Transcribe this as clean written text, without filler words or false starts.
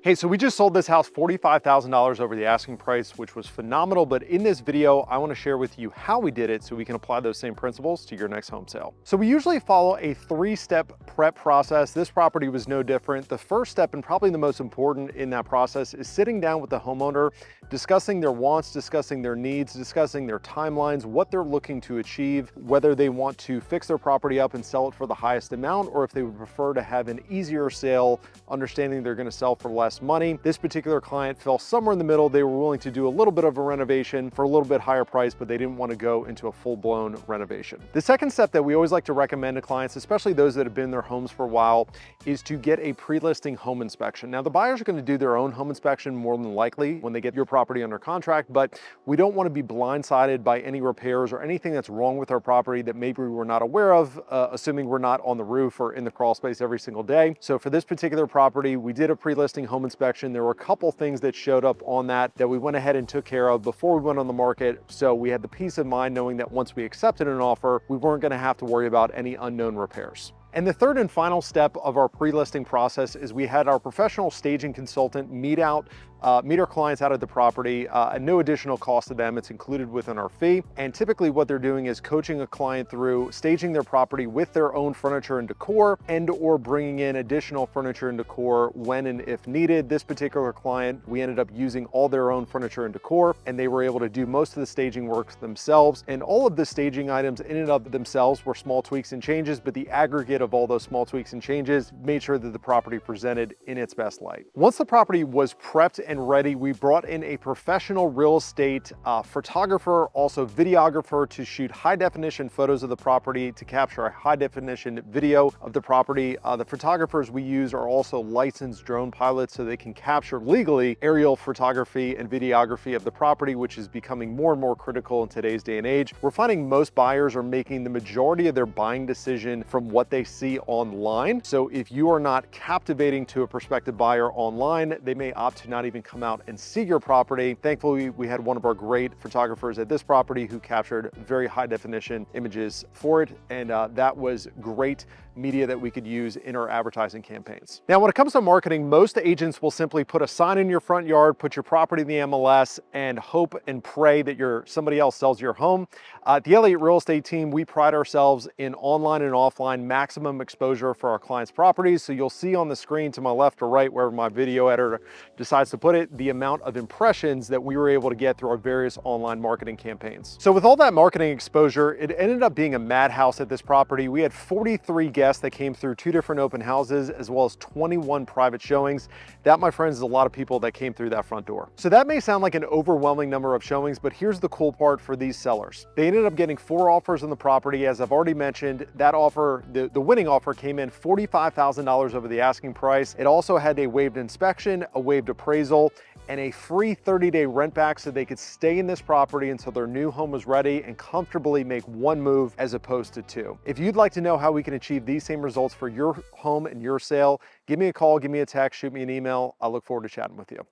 Hey, so we just sold this house $45,000 over the asking price, which was phenomenal. But in this video, I want to share with you how we did it so we can apply those same principles to your next home sale. So we usually follow a 3-step prep process. This property was no different. The first step, and probably the most important in that process, is sitting down with the homeowner, discussing their wants, discussing their needs, discussing their timelines, what they're looking to achieve, whether they want to fix their property up and sell it for the highest amount, or if they would prefer to have an easier sale, understanding they're going to sell for less money. This particular client fell somewhere in the middle. They were willing to do a little bit of a renovation for a little bit higher price, but they didn't want to go into a full-blown renovation. The second step that we always like to recommend to clients, especially those that have been in their homes for a while, is to get a pre-listing home inspection. Now, the buyers are going to do their own home inspection more than likely when they get your property under contract, but we don't want to be blindsided by any repairs or anything that's wrong with our property that maybe we're not aware of, assuming we're not on the roof or in the crawl space every single day. So for this particular property, we did a pre-listing home inspection. There were a couple things that showed up on that we went ahead and took care of before we went on the market. So we had the peace of mind knowing that once we accepted an offer, we weren't going to have to worry about any unknown repairs. And the third and final step of our pre-listing process is we had our professional staging consultant meet our clients out of the property at no additional cost to them. It's included within our fee. And typically what they're doing is coaching a client through staging their property with their own furniture and decor, and or bringing in additional furniture and decor when and if needed. This particular client, we ended up using all their own furniture and decor, and they were able to do most of the staging work themselves. And all of the staging items in and of themselves were small tweaks and changes, but the aggregate of all those small tweaks and changes made sure that the property presented in its best light. Once the property was prepped and ready, we brought in a professional real estate photographer, also videographer, to shoot high definition photos of the property, to capture a high definition video of the property. The photographers we use are also licensed drone pilots, so they can capture legally aerial photography and videography of the property, which is becoming more and more critical in today's day and age. We're finding most buyers are making the majority of their buying decision from what they see online. So if you are not captivating to a prospective buyer online, they may opt to not even come out and see your property. Thankfully, we had one of our great photographers at this property who captured very high definition images for it. And that was great media that we could use in our advertising campaigns. Now, when it comes to marketing, most agents will simply put a sign in your front yard, put your property in the MLS, and hope and pray that somebody else sells your home. At the Elliott real estate team, we pride ourselves in online and offline maximum exposure for our clients' properties. So you'll see on the screen to my left or right, wherever my video editor decides to put it, the amount of impressions that we were able to get through our various online marketing campaigns. So with all that marketing exposure, it ended up being a madhouse at this property. We had 43 guests that came through 2 different open houses, as well as 21 private showings. That, my friends, is a lot of people that came through that front door. So that may sound like an overwhelming number of showings, but here's the cool part for these sellers. They ended up getting 4 offers on the property. As I've already mentioned, that offer, the winning offer, came in $45,000 over the asking price. It also had a waived inspection, a waived appraisal, and a free 30-day rent back, so they could stay in this property until their new home was ready and comfortably make 1 move as opposed to 2. If you'd like to know how we can achieve these same results for your home and your sale, give me a call, give me a text, shoot me an email. I look forward to chatting with you.